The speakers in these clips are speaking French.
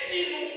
Qui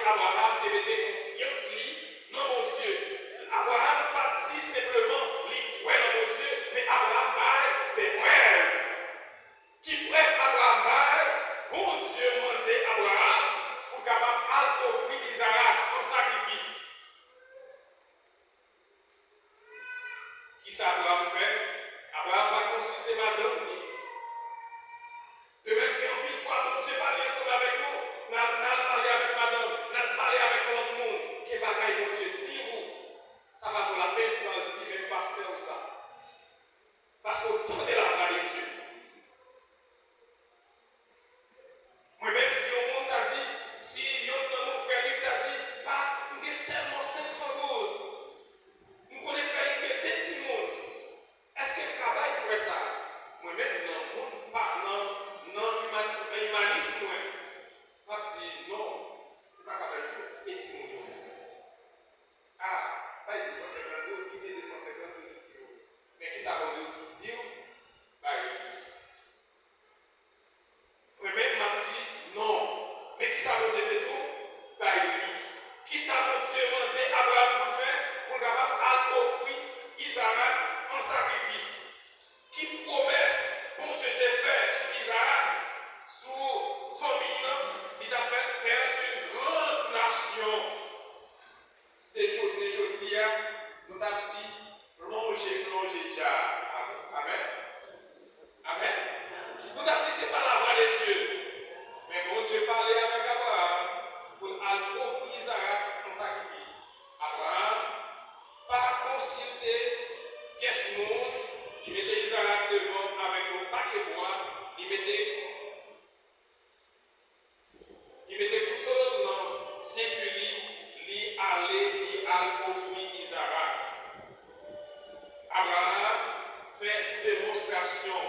Abraham te mettait confiance dans mon Dieu. Abraham pas dit simplement lui ouais dans mon Dieu, mais Abraham bail des preuves. Qui preuve Abraham bail, bon Dieu mandait Abraham pour capable offrir Isaac en sacrifice. Qui ça Abraham fait? Abraham va consulter madame. De même qu'en pile fois, mon Dieu parle ensemble avec nous, nous allons parler avec madame, nous allons parler avec l'autre monde. Quel bagaille, mon Dieu, dis-vous. Ça va vaut la peine pour le dire, même pasteur ou ça. Parce qu'autant de la voix de Dieu. Moi-même, si on monde t'a dit, si yon de nos frères lui t'a dit, passe, nous avons seulement 500 gouttes. Nous connaissons frère lui des petits monde. Est-ce que le cabal ferait ça? Moi-même, non, pas, non, humanisme, pas dit non, pas cabal tout, petit monde. Ah, pas 250 gouttes, qui met 250 gouttes, petit monde. Mais qui ça va nous dire? Moi-même, m'a dit non. Mais qui ça va nous dire tout? Qui ça va Dieu demander Abraham pour faire? Pour capable offrir Isaac en sacrifice. Qui promesse, bon Dieu te fait sur Isaac, sur famille, il t'a fait faire une grande nation. C'était aujourd'hui, nous t'avons dit, plongez déjà. Amen. Amen. Nous t'avons dit, ce n'est pas la voix de Dieu. Mais bon Dieu parlait avec Abraham pour offrir Isaac en sacrifice. Abraham, pas consulter qu'est-ce monde, il mettait Isaac devant avec un paquet de bois, il mettait plutôt dans ceinture, il allait offrir Isaac. Abraham fait démonstration